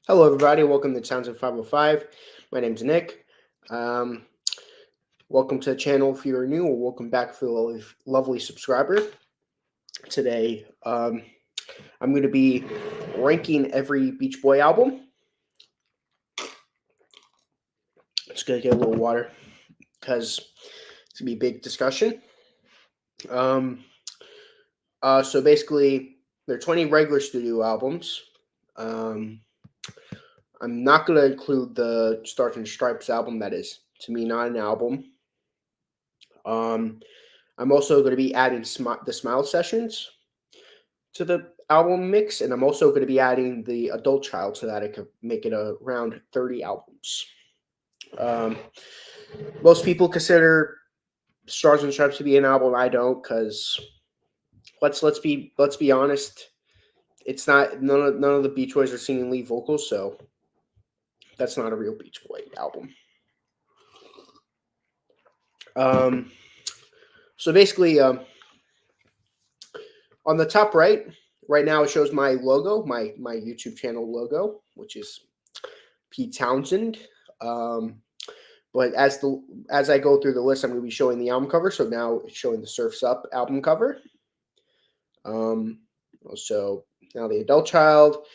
Hello, everybody. Welcome to Sounds of 505. My name's Nick. Um, Welcome to the channel if you're new, or welcome back if you're a lovely subscriber. Today, I'm going to be ranking every Beach Boy album. Just going to get a little water because it's going to be a big discussion. Um, so basically, there are 20 regular studio albums. Um, I'm not going to include the Stars and Stripes album. That is, to me, not an album. I'm also going to be adding the Smile Sessions to the album mix, and I'm also going to be adding the Adult Child so that I could make it around 30 albums. Um, Most people consider Stars and Stripes to be an album. I don't, because let's be honest. It's not none of the Beach Boys are singing lead vocals, so that's not a real Beach Boy album. Um, so basically, on the top right now it shows my logo, my YouTube channel logo, which is Pete Townsend. Um, but as I go through the list, I'm going to be showing the album cover. So now it's showing the Surfs Up album cover. Um, so now the Adult Child,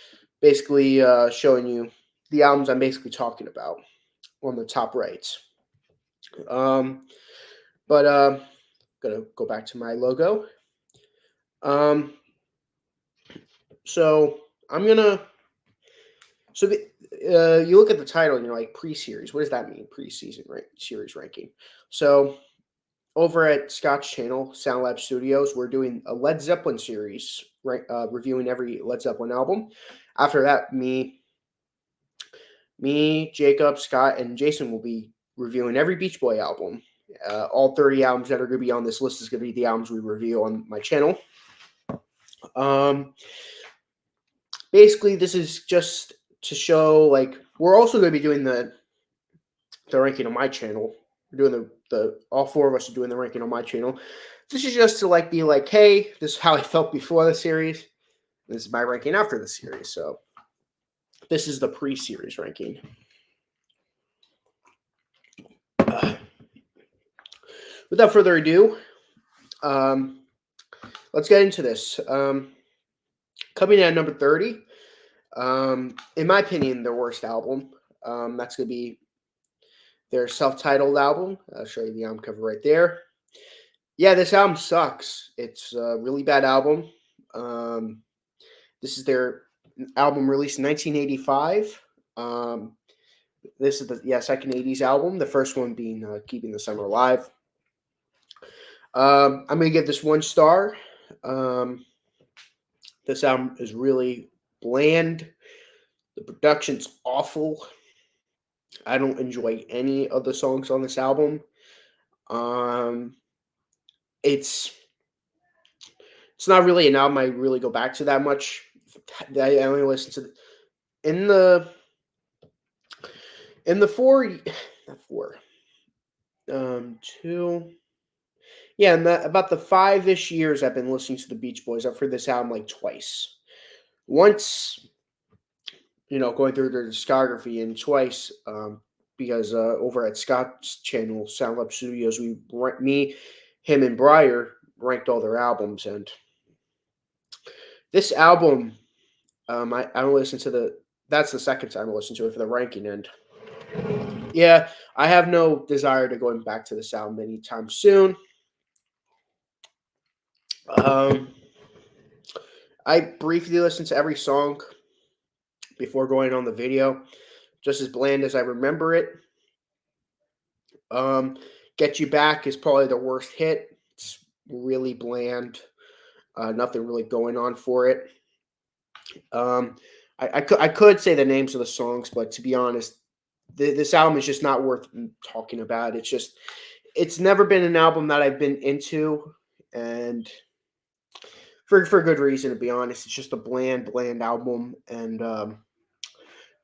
basically showing you the albums I'm basically talking about on the top right. Um, but gonna go back to my logo. Um, so I'm gonna so you look at the title and you're like pre-series. What does that mean? Pre-season series ranking. So over at Scott's channel, Sound Lab Studios, we're doing a Led Zeppelin series, right? Reviewing every Led Zeppelin album. After that, Jacob, Scott, and Jason will be reviewing every Beach Boy album. All 30 albums that are going to be on this list is going to be the albums we review on my channel. Basically, this is just to show, like, we're also going to be doing the ranking on my channel. We're doing the all four of us are doing the ranking on my channel. This is just to be like, hey, this is how I felt before the series. This is my ranking after the series. So this is the pre-series ranking. Without further ado, let's get into this. Coming in at number 30, in my opinion, their worst album. That's going to be their self-titled album. I'll show you the album cover right there. Yeah, this album sucks. It's a really bad album. This is their album released in 1985. This is the second 80s album. The first one being Keeping the Summer Alive. I'm gonna give this 1 star. This album is really bland. The production's awful. I don't enjoy any of the songs on this album. It's not really an album I really go back to that much. I only listen to in the not four, two. Yeah, about the 5-ish years I've been listening to the Beach Boys, I've heard this album like twice. Once, going through their discography, and twice because over at Scott's channel, Sound Lab Studios, him, and Breyer ranked all their albums, and this album, I listen to that's the second time I listened to it for the ranking, and yeah, I have no desire to going back to this album anytime soon. I briefly listened to every song before going on the video, just as bland as I remember it. Get You Back is probably the worst hit. It's really bland. Nothing really going on for it. I could say the names of the songs, but to be honest, this album is just not worth talking about. It's never been an album that I've been into, and for good reason, to be honest. It's just a bland album, and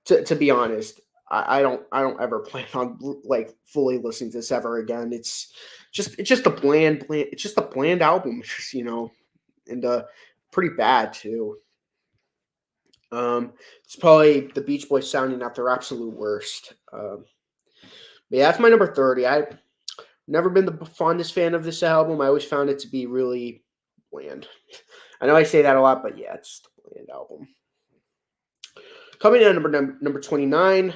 to be honest, I don't ever plan on like fully listening to this ever again. It's just a bland it's just a bland album, and pretty bad too. It's probably the Beach Boys sounding at their absolute worst. But yeah, that's my number 30. I've never been the fondest fan of this album. I always found it to be really bland. I know I say that a lot, but yeah, it's just a bland album. Coming in at number 29,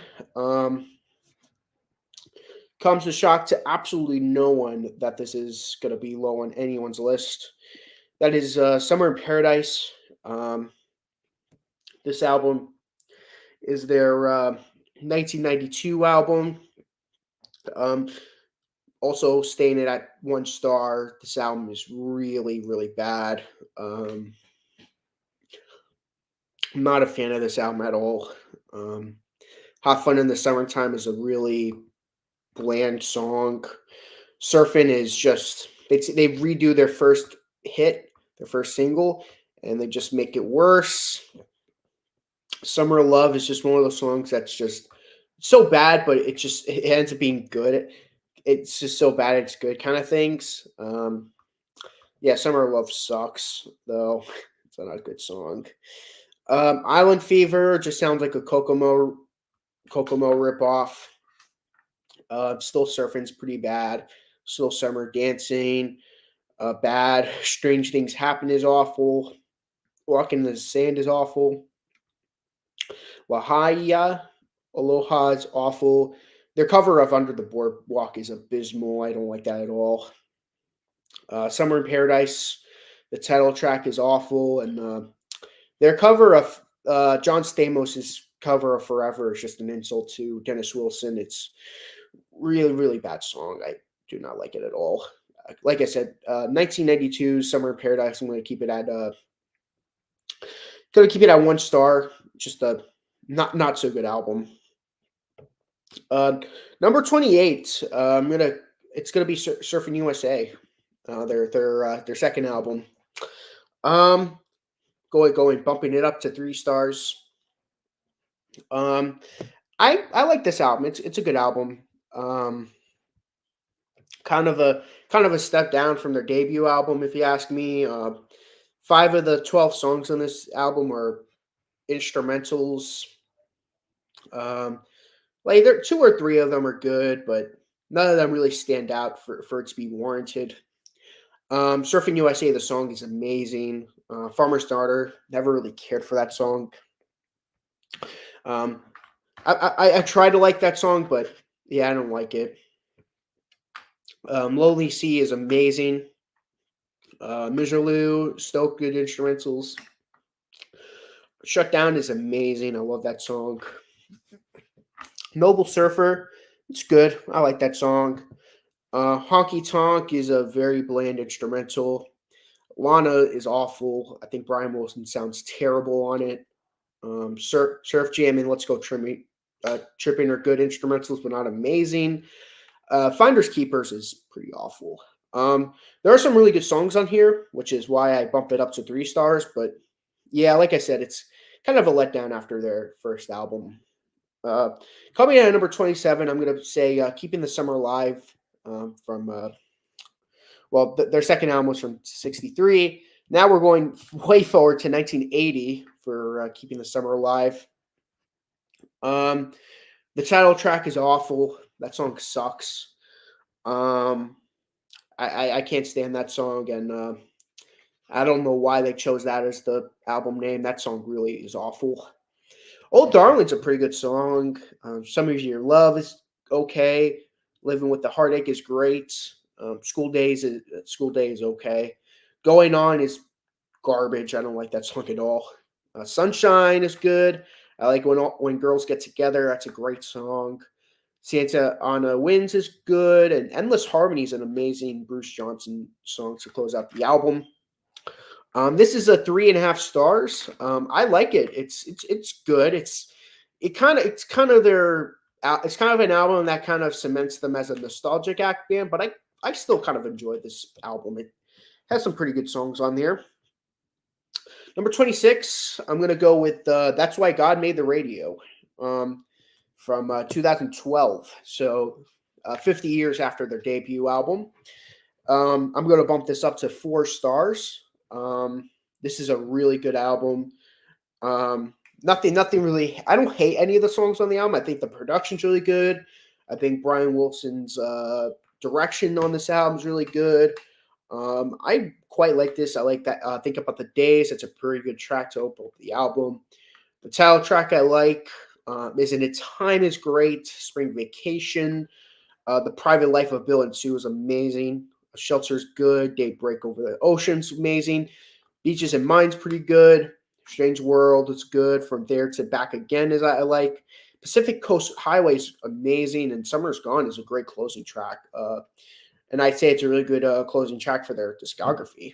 comes a shock to absolutely no one that this is going to be low on anyone's list. That is Summer in Paradise. Um, this album is their 1992 album. Um, Also staying it at 1 star. This album is really, really bad. I'm not a fan of this album at all. Um, Hot Fun in the Summertime is a really bland song. Surfing is just they redo their first hit, their first single, and they just make it worse. Summer Love is just one of those songs that's just so bad, but it ends up being good. It's just so bad it's good kind of things. Yeah, Summer Love sucks though. It's not a good song. Island Fever just sounds like a Kokomo ripoff. Still Surfing's pretty bad. Still Summer Dancing, bad. Strange Things Happen is awful. Walking in the Sand is awful. Wahaya Aloha is awful. Their cover of Under the Boardwalk is abysmal. I don't like that at all. Summer in Paradise, the title track is awful, and their cover of John Stamos' cover of Forever is just an insult to Dennis Wilson. It's really, really bad song. I do not like it at all. Like I said, 1992 Summer in Paradise. I'm going to keep it at 1 star. Just a not so good album. Uh, Number 28. It's gonna be Surfing USA. Their second album. Um, going bumping it up to 3 stars. Um, I like this album. It's a good album. Um, kind of a step down from their debut album, if you ask me. 5 of the 12 songs on this album are instrumentals. Um, like there 2 or 3 of them are good, but none of them really stand out for it to be warranted. Surfing USA, the song is amazing. Farmer's Daughter, never really cared for that song. Um, I try to like that song, but yeah, I don't like it. Lonely Sea is amazing. Miserlou, Stoke, good instrumentals. Shut Down is amazing. I love that song. Noble Surfer, it's good. I like that song. Honky Tonk is a very bland instrumental. Lana is awful. I think Brian Wilson sounds terrible on it. Surf Jam and Let's Go Tripping are good instrumentals, but not amazing. Finders Keepers is pretty awful. There are some really good songs on here, which is why I bump it up to 3 stars. But yeah, like I said, it's kind of a letdown after their first album. Uh, Coming in at number 27, I'm going to say Keeping the Summer Alive from, their second album was from 63. Now we're going way forward to 1980 for Keeping the Summer Alive. The title track is awful. That song sucks. I can't stand that song, and I don't know why they chose that as the album name. That song really is awful. Old Darling's a pretty good song. Some of Your Love is okay. Living with the Heartache is great. School Day is okay. Going On is garbage. I don't like that song at all. Sunshine is good. I like when girls get together. That's a great song. Santa Ana Wins is good, and Endless Harmony is an amazing Bruce Johnson song to close out the album. This is a 3.5 stars. I like it. It's good. It's kind of it's kind of an album that kind of cements them as a nostalgic act band. But I still kind of enjoy this album. It has some pretty good songs on there. Number 26, I'm gonna go with "That's Why God Made the Radio" from 2012. So 50 years after their debut album. I'm going to bump this up to 4 stars. This is a really good album. nothing really. I don't hate any of the songs on the album. I think the production's really good. I think Brian Wilson's direction on this album is really good. I quite like this. I like that. Think About the Days. It's a pretty good track to open up the album. The title track I like. Isn't It Time is great. Spring Vacation. The Private Life of Bill and Sue is amazing. Shelter's good. Daybreak Over the Ocean's amazing. Beaches and Mind's pretty good. Strange World is good. From There to Back Again is I like. Pacific Coast Highway's amazing, and Summer's Gone is a great closing track. And I'd say it's a really good closing track for their discography.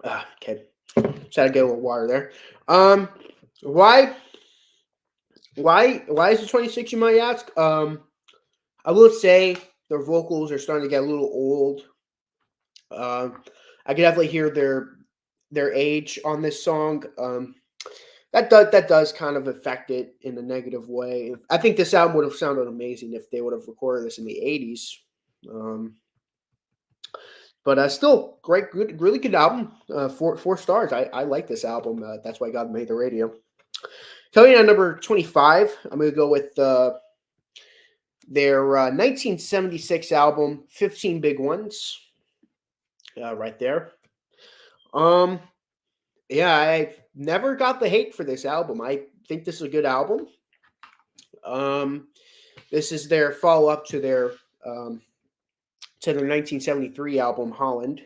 Okay, just had to get a little water there. Why is it 26? You might ask. I will say their vocals are starting to get a little old. I can definitely hear their age on this song. That does kind of affect it in a negative way. I think this album would have sounded amazing if they would have recorded this in the 80s. But still, great, good, really good album. 4 stars. I like this album. That's why God made the radio. Coming in at number 25, I'm going to go with their 1976 album, 15 Big Ones. Right there. Yeah, I never got the hate for this album. I think this is a good album. This is their follow up to their 1973 album Holland.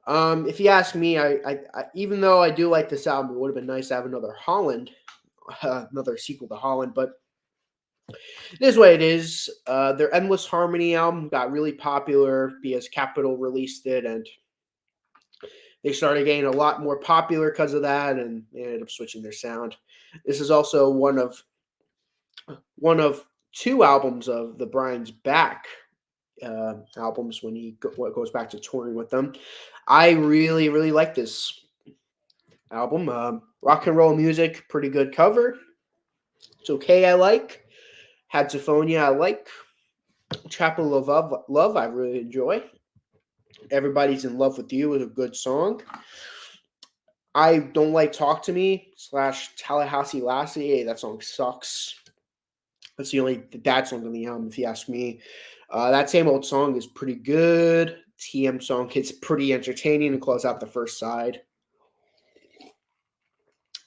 If you ask me, I even though I do like this album, it would have been nice to have another Holland, another sequel to Holland. But it is what it is. Their Endless Harmony album got really popular because Capitol released it, and they started getting a lot more popular because of that, and they ended up switching their sound. This is also one of 2 albums of the Brian's Back albums when he goes back to touring with them. I really, really like this album. Rock and Roll Music, pretty good cover. It's okay, I like. Hadrophonia, I like. Chapel of Love, I really enjoy. Everybody's in Love with You is a good song. I don't like Talk to Me / Tallahassee Lassie. Hey, that song sucks. That's the only dad song on the album, if you ask me. That Same Old Song is pretty good. TM song, it's pretty entertaining to close out the first side.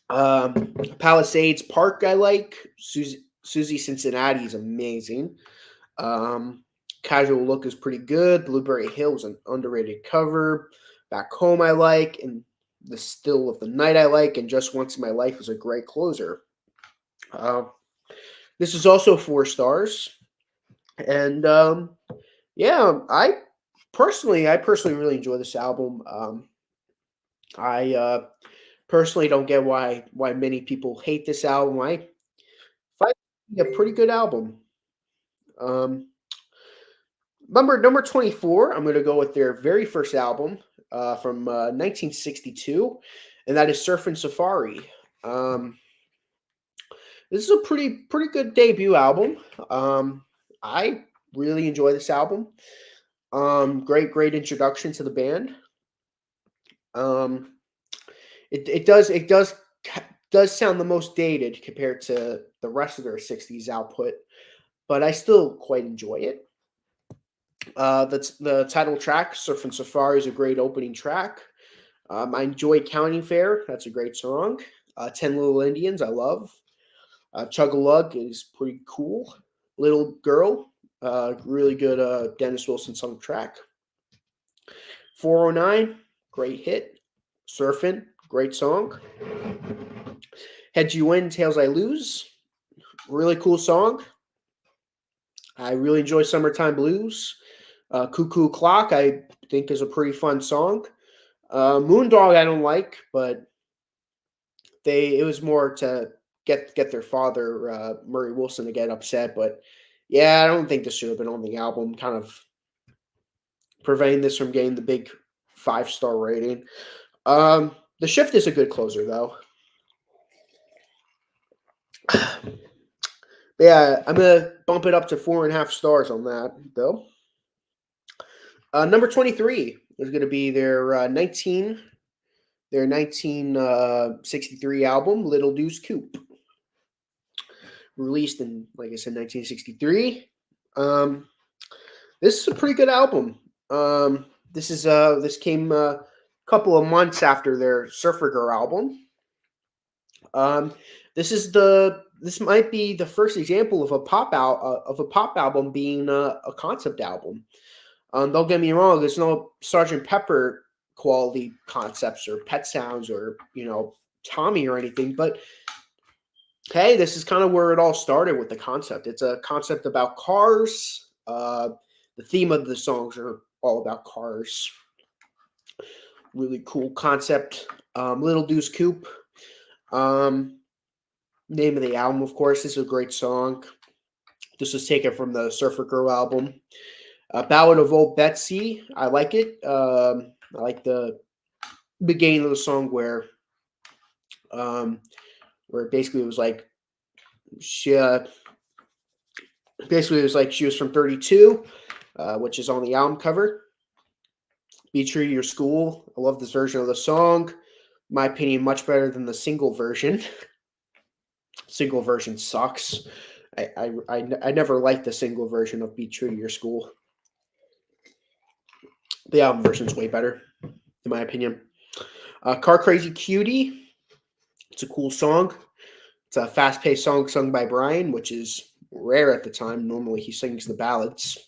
Palisades Park, I like. Susie Cincinnati is amazing. Casual Look is pretty good. Blueberry Hill is an underrated cover. Back Home I like. And The Still of the Night I like. And Just Once in My Life is a great closer. This is also 4 stars. And yeah, I personally really enjoy this album. I personally don't get why many people hate this album. I find it a pretty good album. Number 24, I'm going to go with their very first album from 1962, and that is Surfin' Safari. This is a pretty good debut album. I really enjoy this album. Great introduction to the band. It does sound the most dated compared to the rest of their 60s output, but I still quite enjoy it. That's the title track, Surfin' Safari, is a great opening track. I enjoy County Fair. That's a great song. 10 Little Indians, I love. Chug-a-Lug is pretty cool. Little Girl, really good Dennis Wilson song track. 409, great hit. Surfin', great song. Heads You Win, Tails I Lose, really cool song. I really enjoy Summertime Blues. Cuckoo Clock, I think, is a pretty fun song. Moondog, I don't like, but it was more to get their father, Murray Wilson, to get upset. But yeah, I don't think this should have been on the album. Kind of preventing this from getting the big 5-star rating. The Shift is a good closer, though. Yeah, I'm gonna bump it up to 4.5 stars on that, though. Number 23 is going to be their their 1963 album, Little Deuce Coupe, released in, like I said, 1963. Um, this is a pretty good album. This came a couple of months after their Surfer Girl album. Um, this might be the first example of a pop album being a concept album. Don't get me wrong, there's no Sergeant Pepper quality concepts or Pet Sounds or Tommy or anything, but hey, this is kind of where it all started with the concept. It's a concept about cars. The theme of the songs are all about cars. Really cool concept. Little Deuce Coupe. Um, Name of the album, of course, this is a great song. This was taken from the Surfer Girl album. Ballad of Old Betsy. I like it. I like the beginning of the song where basically it was like she basically it was like she was from 32, which is on the album cover. Be True to Your School. I love this version of the song. My opinion, much better than the single version. Single version sucks. I never liked the single version of Be True to Your School. The album version's way better, in my opinion. Car Crazy Cutie. It's a cool song. It's a fast-paced song sung by Brian, which is rare at the time. Normally he sings the ballads.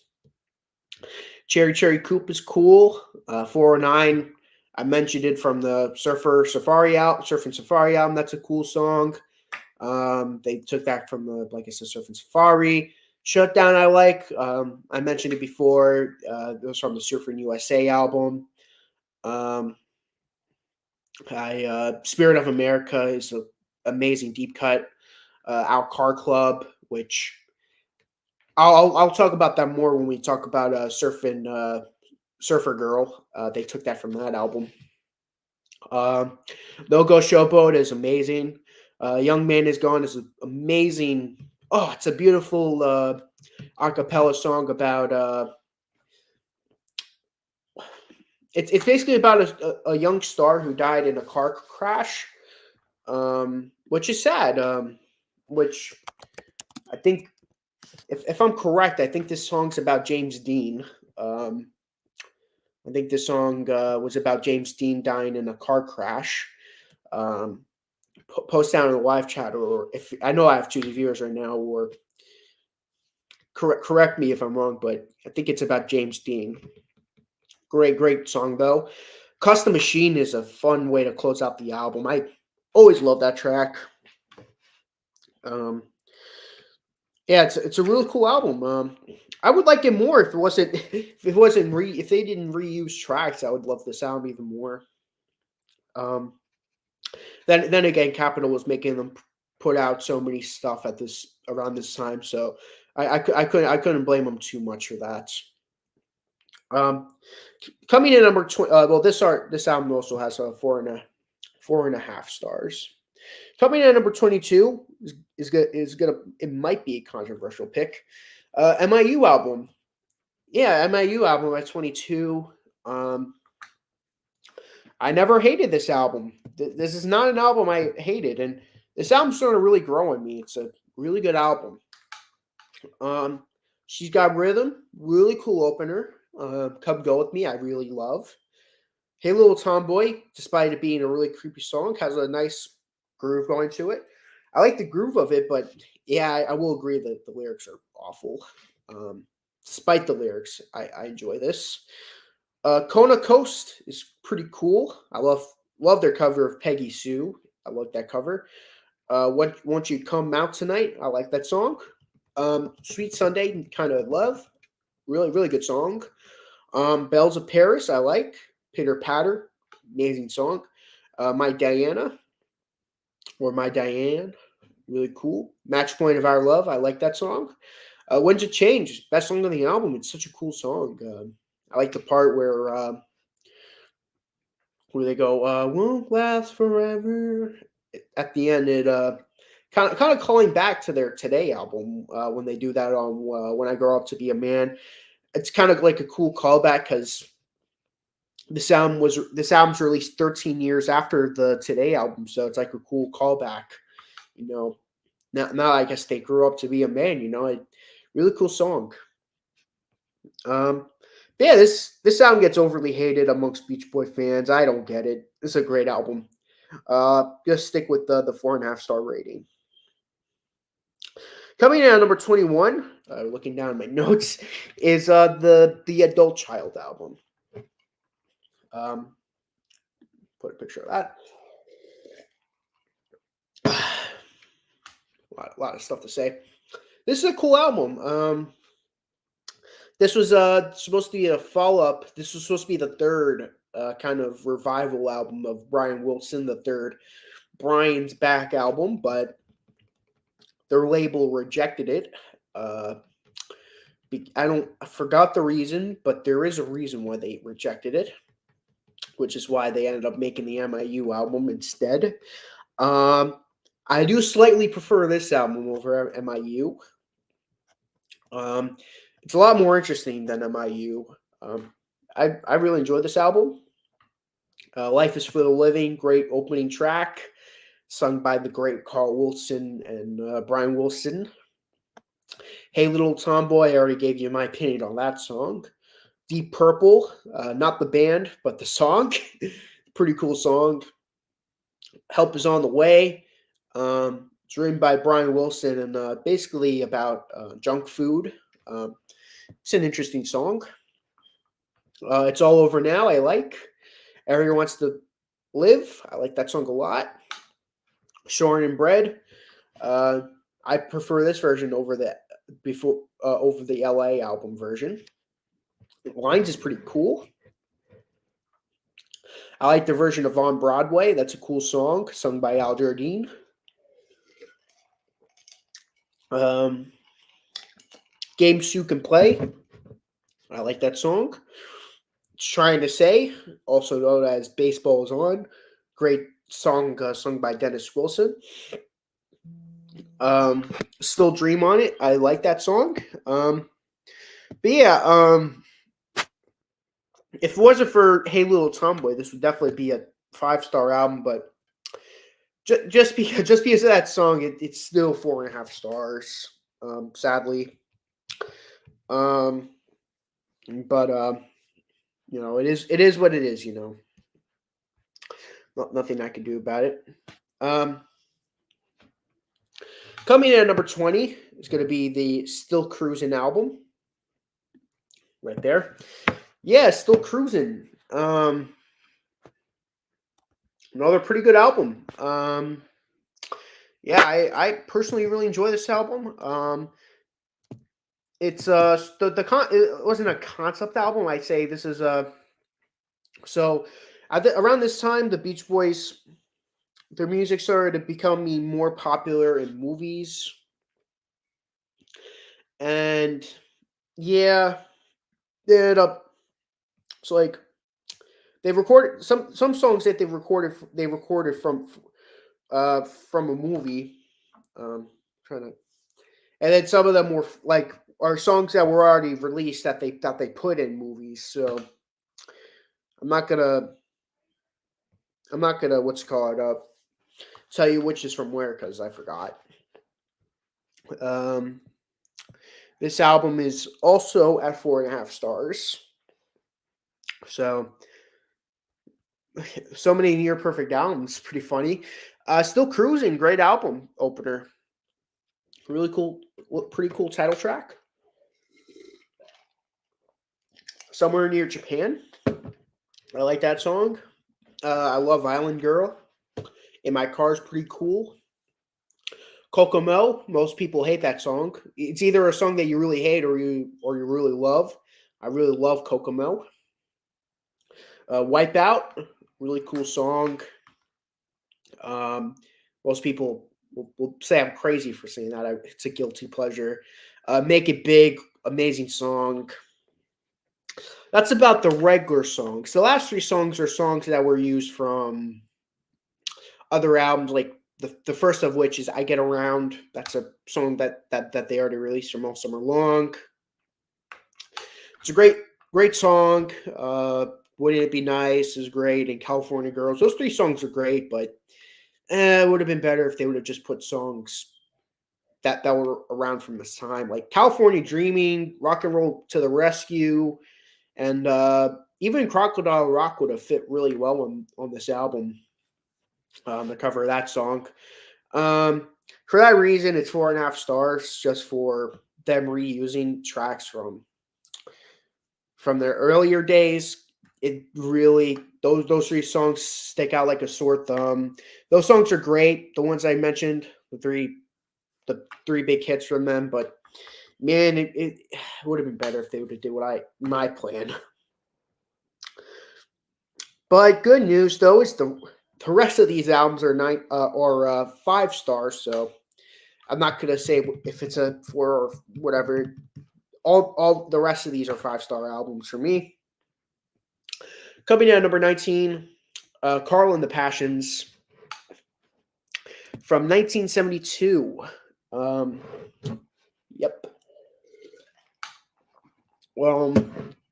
Cherry Cherry Coupe is cool. 409. I mentioned it from the Surfing Safari album. That's a cool song. They took that from the, like I said, Surfing Safari. Shutdown, I like. I mentioned it before. It was from the Surfing USA album. Spirit of America is an amazing deep cut. Our Car Club, which I'll talk about that more when we talk about Surfer Girl. They took that from that album. No Go Showboat is amazing. Young Man Is Gone is amazing. Oh, it's a beautiful a cappella song about it's basically about a young star who died in a car crash, which is sad. Which I think, if I'm correct, I think this song's about James Dean. I think this song was about James Dean dying in a car crash. Post down in the live chat, or if I know I have two viewers right now, or correct me if I'm wrong, but I think it's about James Dean. Great song though. Custom Machine is a fun way to close out the album. I always love that track. Yeah, it's a really cool album. I would like it more if if they didn't reuse tracks. I would love the sound even more. Um, then again, Capitol was making them put out so many stuff at this around this time, so I couldn't blame them too much for that. Coming in number 20. Well, this album also has a 4.5 stars. Coming in at number 22 it might be a controversial pick. MIU album. Yeah, MIU album at 22. I never hated this album. This is not an album I hated, and this album's starting to really grow on me. It's a really good album. She's got rhythm, really cool opener. Come Go With Me, I really love. Hey Little Tomboy, despite it being a really creepy song, has a nice groove going to it. I like the groove of it, but yeah, I will agree that the lyrics are awful. Despite the lyrics, I enjoy this. Kona Coast is pretty cool. I love their cover of Peggy Sue. I like that cover. Won't You Come Out Tonight? I like that song. Sweet Sunday, kind of love. Really good song. Bells of Paris, I like. Pitter Patter, amazing song. My Diana, or My Diane, really cool. Match Point of Our Love, I like that song. When's It Change? Best song on the album. It's such a cool song. I like the part where they go, "Won't last forever." At the end, it kind of calling back to their Today album when they do that on When I Grow Up to Be a Man. It's kind of like a cool callback because This album's released 13 years after the Today album, so it's like a cool callback. You know, now I guess they grew up to be a man. Really cool song. Um, but yeah, this album gets overly hated amongst Beach Boy fans. I don't get it. It's a great album. Just stick with the 4.5 star rating. Coming in at number 21, looking down at my notes, is the Adult Child album. Um, put a picture of that. A lot of stuff to say. This is a cool album. This was supposed to be a follow up. This was supposed to be the third kind of revival album of Brian Wilson, the third Brian's Back album, but their label rejected it. I forgot the reason, but there is a reason why they rejected it, which is why they ended up making the MIU album instead. I do slightly prefer this album over MIU. It's a lot more interesting than MIU. I really enjoyed this album. Life is for the Living, great opening track, sung by the great Carl Wilson and Brian Wilson. Hey Little Tomboy, I already gave you my opinion on that song. Deep Purple, not the band, but the song. Pretty cool song. Help is on the Way. It's written by Brian Wilson and basically about junk food. It's an interesting song. It's All Over Now, I like. Everyone Wants to Live, I like that song a lot. Shorn and Bread, I prefer this version over the LA album version. Lines is pretty cool. I like the version of On Broadway. That's a cool song, sung by Al Jardine. Games You Can Play. I like that song. Trying to Say, also known as Baseball Is On. Great song sung by Dennis Wilson. Still Dream on It. I like that song. But yeah, if it wasn't for Hey Little Tomboy, this would definitely be a 5-star album. But just because of that song, it's still 4.5 stars. Sadly. But it is what it is. Nothing I can do about it. Coming in at number 20 is going to be the Still Cruisin' album. Right there. Yeah, Still Cruisin'. Another pretty good album. Yeah, I personally really enjoy this album. It's it wasn't a concept album. I'd say this is so around this time the Beach Boys, their music started to become more popular in movies. And yeah, they ended up it's like they recorded some songs that they recorded from a movie. Trying to and then some of them were like are songs that were already released that they put in movies. So I'm not gonna what's it called tell you which is from where because I forgot. This album is also at 4.5 stars. So many near perfect albums. Pretty funny. Still Cruising, great album opener. Really cool, pretty cool title track. Somewhere Near Japan. I like that song. I love Island Girl. In My Car's pretty cool. Kokomo, most people hate that song. It's either a song that you really hate or you really love. I really love Kokomo. Wipeout, really cool song. Most people will say I'm crazy for saying that. It's a guilty pleasure. Make It Big, amazing song. That's about the regular songs. The last 3 songs are songs that were used from other albums, like the first of which is I Get Around. That's a song that they already released from All Summer Long. It's a great song. Wouldn't It Be Nice is great, and California Girls. Those three songs are great, but it would have been better if they would have just put songs that were around from this time, like California Dreaming, Rock and Roll to the Rescue, and even Crocodile Rock would have fit really well on this album. The cover of that song. Um, for that reason, it's 4.5 stars just for them reusing tracks from their earlier days. It really those three songs stick out like a sore thumb. Those songs are great. The ones I mentioned, the three big hits from them, but man, it would have been better if they would have did what my plan. But good news though is the rest of these albums are 5 stars. So I'm not gonna say if it's a 4 or whatever. All the rest of these are 5 star albums for me. Coming in at number 19, Carl and the Passions from 1972. Yep. Well,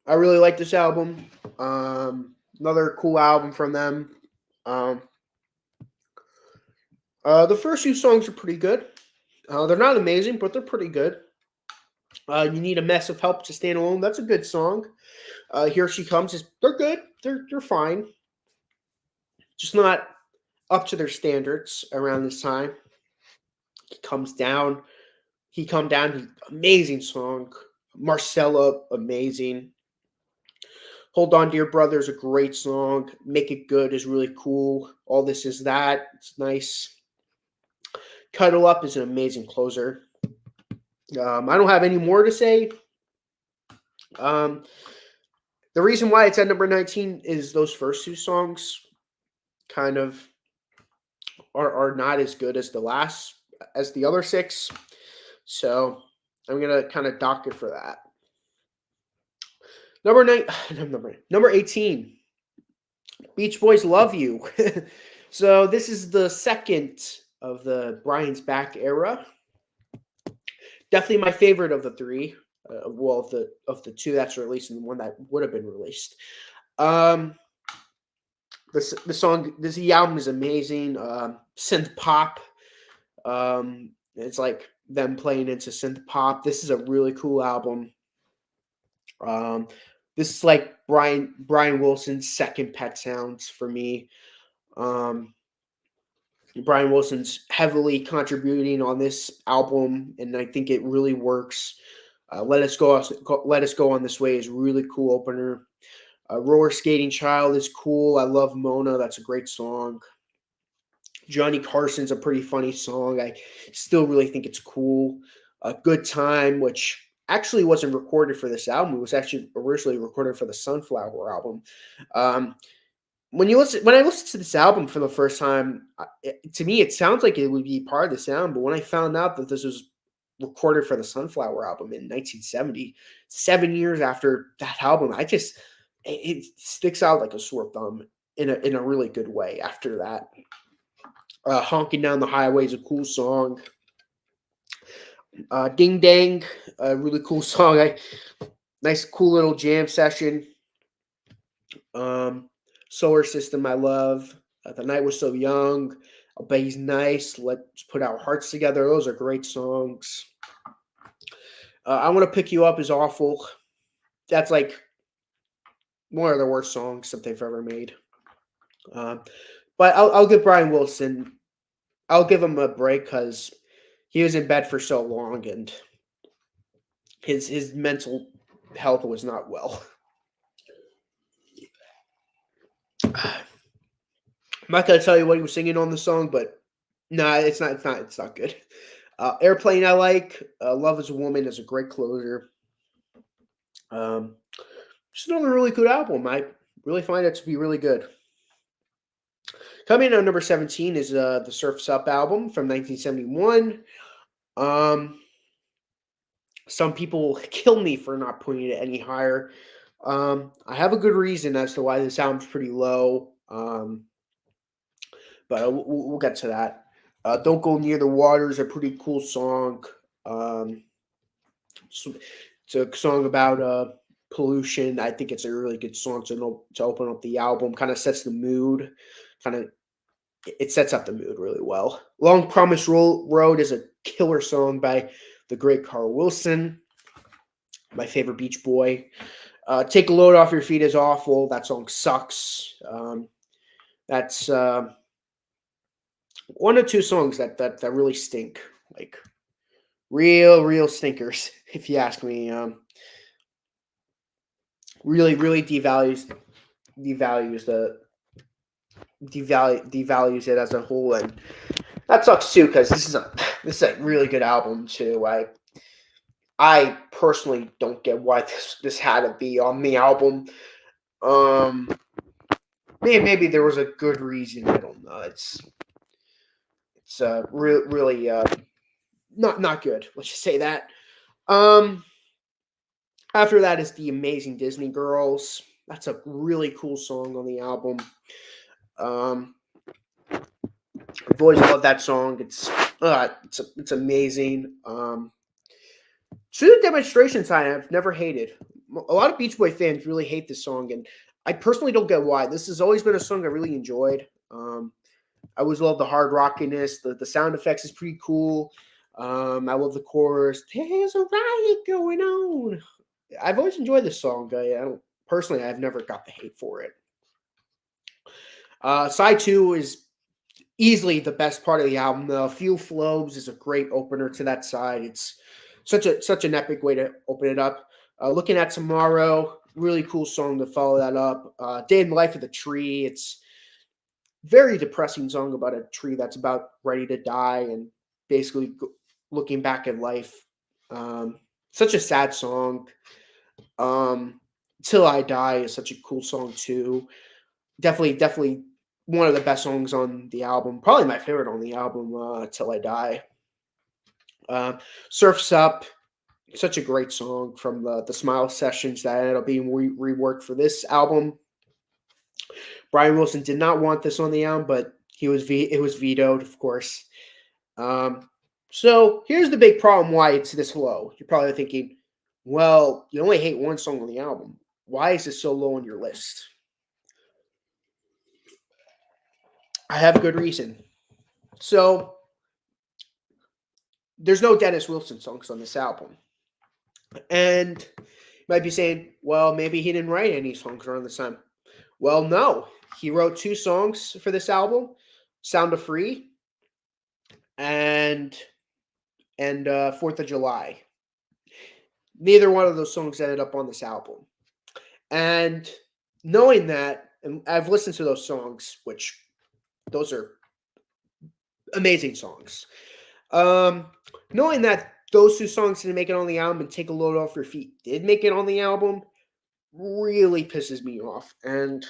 I really like this album. Another cool album from them. Um, the first few songs are pretty good. They're not amazing, but they're pretty good. You Need a Mess of Help to Stand Alone. That's a good song. Here She Comes. They're good. They're fine. Just not up to their standards around this time. He comes down. He come down. Amazing song. Marcella, amazing. Hold On Dear Brother is a great song. Make It Good is really cool. All This Is That. It's nice. Cuddle Up is an amazing closer. I don't have any more to say. The reason why it's at number 19 is those first two songs kind of are not as good as the other six. So I'm gonna kind of dock it for that. Number 18. Beach Boys Love You. So this is the second of the Brian's Back era. Definitely my favorite of the three. Of the two that's released and the one that would have been released. The album is amazing. Synth pop. It's like them playing into synth pop. This is a really cool album. This is like Brian Wilson's second Pet Sounds for me. Brian Wilson's heavily contributing on this album, and I think it really works. Let Us Go on This Way is really cool opener. Roller Skating Child is cool. I love Mona. That's a great song. Johnny Carson's a pretty funny song. I still really think it's cool. A Good Time, which actually wasn't recorded for this album. It was actually originally recorded for the Sunflower album. When I listened to this album for the first time, to me it sounds like it would be part of the sound. But when I found out that this was recorded for the Sunflower album in 1970, 7 years after that album, it sticks out like a sore thumb in a really good way. After that, Honking Down the Highway is a cool song. Ding Dang, a really cool song. Nice, cool little jam session. Solar System, I love. The Night Was So Young. I'll Bet He's Nice. Let's Put Our Hearts Together. Those are great songs. I Want to Pick You Up is awful. That's like one of the worst songs that they've ever made. But I'll give Brian Wilson. I'll give him a break because he was in bed for so long and his mental health was not well. I'm not gonna tell you what he was singing on the song, but nah, it's not. It's not. It's not good. Airplane, I like. Love Is a Woman is a great closer. Um, just another really good album. I really find it to be really good. Coming in at number 17 is the Surf's Up album from 1971. Some people will kill me for not putting it any higher. I have a good reason as to why this album's pretty low. But we'll get to that. Don't Go Near the Water is a pretty cool song. It's a song about Pollution. I think it's a really good song to open up the album. Kind of sets the mood. Kind of it sets up the mood really well. Long Promise Road is a killer song by the great Carl Wilson, my favorite Beach Boy. Take a Load Off Your Feet is awful. That song sucks. That's one or two songs that really stink. Like real stinkers, if you ask me. Really devalues the devalues it as a whole, and that sucks too because this is a really good album too. I personally don't get why this had to be on the album. Um, maybe there was a good reason. I don't know. It's really not good. Let's just say that. Um, After that is The Amazing Disney Girls. That's a really cool song on the album. Um, I've always loved that song. It's amazing. To the Demonstration side, I've never hated. A lot of Beach Boy fans really hate this song, and I personally don't get why. This has always been a song I really enjoyed. I always love the hard rockiness. The sound effects is pretty cool. I love the chorus. There's a riot going on. I've always enjoyed this song. I don't personally. I've never got the hate for it. Side two is easily the best part of the album. The Fuel Flobes is a great opener to that side. It's such an epic way to open it up. Looking at Tomorrow, really cool song to follow that up. Day in the Life of the Tree. It's very depressing song about a tree that's about ready to die and basically looking back at life. Such a sad song. Till I Die is such a cool song too. Definitely one of the best songs on the album. Probably my favorite on the album. Till I Die. Surfs Up, such a great song from the Smile sessions that ended up being reworked for this album. Brian Wilson did not want this on the album, but it was vetoed, of course. So here's the big problem why it's this low. You're probably thinking, well, you only hate one song on the album. Why is it so low on your list? I have a good reason. So there's no Dennis Wilson songs on this album. And you might be saying, well, maybe he didn't write any songs around this time. Well, no. He wrote two songs for this album, Sound of Free and 4th of July. Neither one of those songs ended up on this album. And knowing that, and I've listened to those songs, which those are amazing songs. Knowing that those two songs didn't make it on the album and Take a Load Off Your Feet did make it on the album really pisses me off. And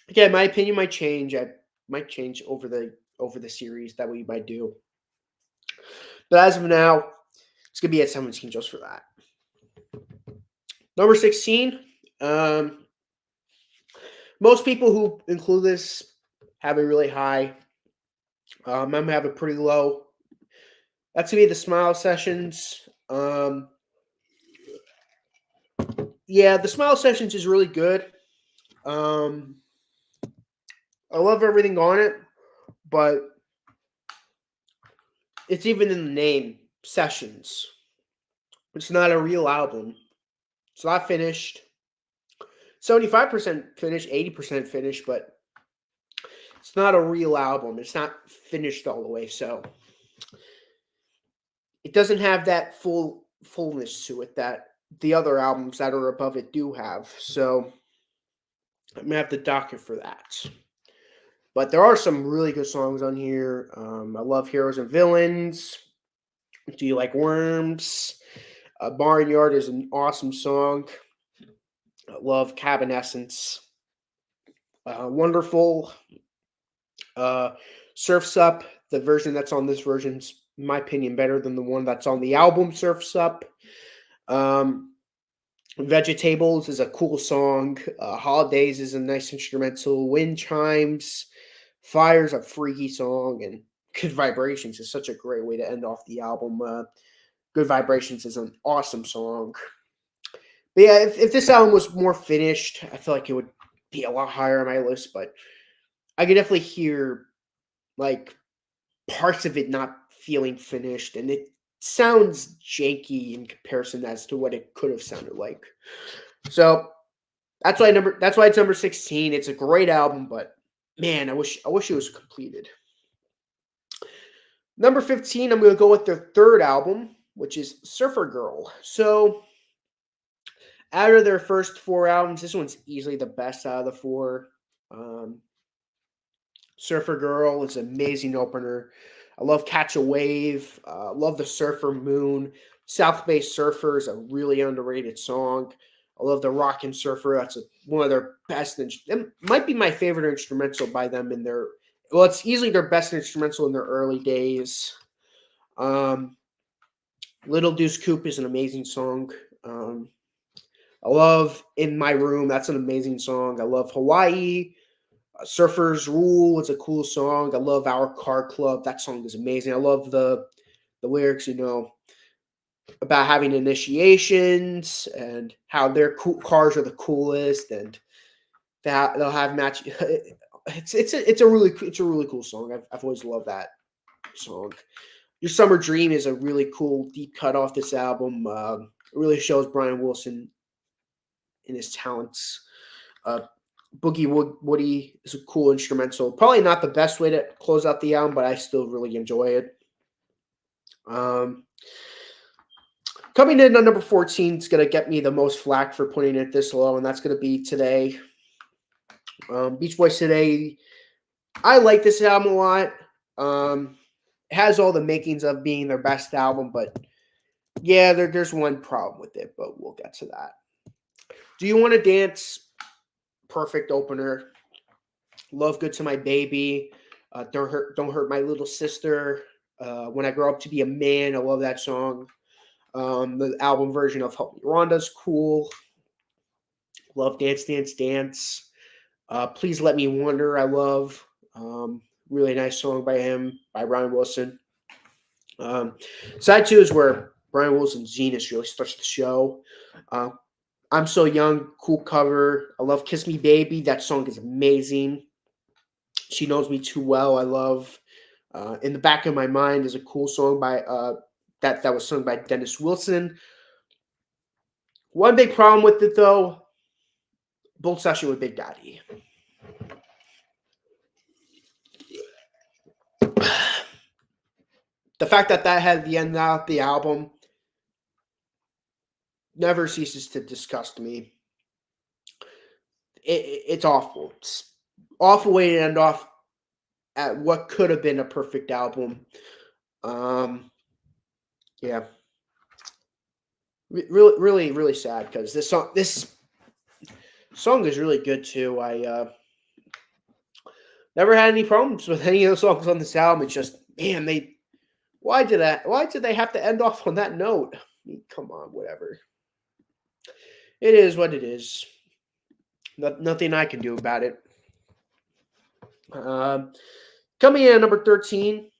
again, my opinion might change. I might change over the series that we might do. But as of now, it's gonna be at 17 just for that. Number 16. Most people who include this have a really high. I'm gonna have it pretty low. That's gonna be the Smile Sessions. Yeah, the Smile Sessions is really good. I love everything on it, but it's even in the name, Sessions. It's not a real album. It's not finished. 75% finished, 80% finished, but it's not a real album. It's not finished all the way, so it doesn't have that fullness to it that the other albums that are above it do have. So I'm gonna have to dock it for that. But there are some really good songs on here. I love Heroes and Villains. Do You Like Worms? Barnyard is an awesome song. I love Cabin Essence. Wonderful. Surf's Up. The version that's on this version's, in my opinion, better than the one that's on the album Surf's Up. Vegetables is a cool song. Holidays is a nice instrumental. Wind Chimes. Fire's a freaky song. And Good Vibrations is such a great way to end off the album. Good Vibrations is an awesome song. But yeah, if this album was more finished, I feel like it would be a lot higher on my list. But I could definitely hear like parts of it not feeling finished, and it sounds janky in comparison as to what it could have sounded like. So that's why it's number 16. It's a great album, but man, I wish it was completed. Number 15, I'm gonna go with their third album, which is Surfer Girl. So out of their first four albums, this one's easily the best out of the four. Um, Surfer Girl is an amazing opener. I love Catch a Wave. Love the Surfer Moon. South Bay Surfer is a really underrated song. I love the Rockin' Surfer. One of their best. It might be my favorite instrumental by them in their. Well, it's easily their best instrumental in their early days. Um, Little Deuce Coupe is an amazing song. I love In My Room. That's an amazing song. I love Hawaii. Surfers Rule is a cool song. I love Our Car Club. That song is amazing. I love the lyrics, about having initiations and how their cars are the coolest, and that they'll have match. It's a really cool song. I've always loved that song. Your Summer Dream is a really cool deep cut off this album. It really shows Brian Wilson in his talents. Uh, Woody is a cool instrumental. Probably not the best way to close out the album, but I still really enjoy it. Um, Coming in on number 14 is going to get me the most flack for putting it this low, and that's going to be Today. Beach Boys Today. I like this album a lot. It has all the makings of being their best album, but yeah, there's one problem with it, but we'll get to that. Do You Want to Dance? Perfect opener. Love Good to My Baby. Don't Hurt My Little Sister. When I Grow Up to Be a Man. I love that song. The album version of Help Me Rhonda's cool. Love Dance Dance Dance. Please Let Me Wonder. I love. Really nice song by him, by Brian Wilson. Side two is where Brian Wilson's genius really starts to show. Uh, I'm So Young, cool cover. I love Kiss Me Baby. That song is amazing. She Knows Me Too Well. I love. In the Back of My Mind is a cool song by that was sung by Dennis Wilson. One big problem with it though, Bold Session with Big Daddy. The fact that had the end out the album never ceases to disgust me. It's awful. It's awful way to end off at what could have been a perfect album. Yeah, really, really, really sad because this song is really good too. I never had any problems with any of the songs on this album. It's just, man, why did they have to end off on that note? I mean, come on, whatever. It is what it is. Nothing I can do about it. Um, Coming in at number 13,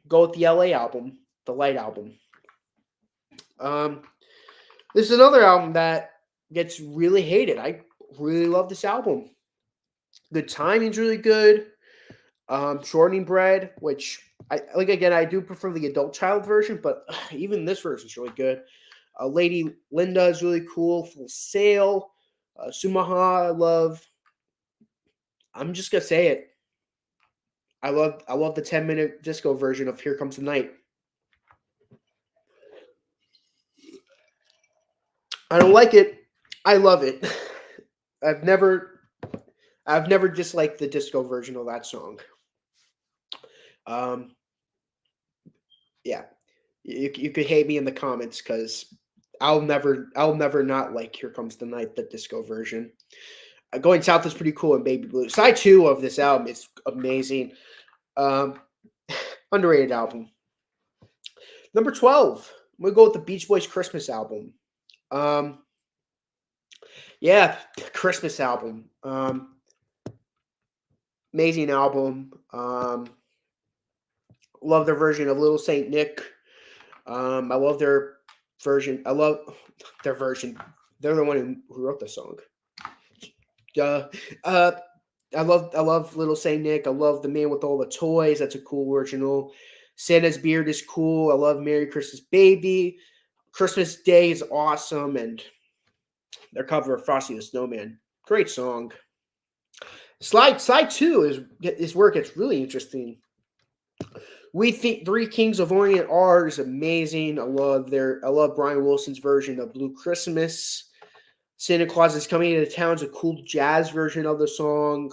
go with the LA album, the Light album. This is another album that gets really hated. I really love this album. The timing's really good. Shortening Bread, which I like again, I do prefer the adult child version, but even this version is really good. Lady Linda is really cool. Full Sail, Sumaha, I love. I'm just gonna say it. I love the 10-minute disco version of Here Comes the Night. I don't like it. I love it. I've never I've never disliked the disco version of that song. Um, yeah, you could hate me in the comments because I'll never not like Here Comes the Night, the disco version. Going South is pretty cool, and Baby Blue. Side two of this album is amazing. Um, Underrated album. Number 12, I'm gonna go with the Beach Boys Christmas album. Um, yeah, Christmas album. Amazing album. Love their version of Little Saint Nick. I love their version. I love their version. They're the one who wrote the song. Uh, uh, I love Little Saint Nick. I love The Man with All the Toys. That's a cool original. Santa's Beard is cool. I love Merry Christmas Baby. Christmas Day is awesome, and their cover of Frosty the Snowman, great song. Slide 2 is where it gets really interesting. We think Three Kings of Orient are is amazing. I love Brian Wilson's version of Blue Christmas. Santa Claus is Coming into Town is a cool jazz version of the song.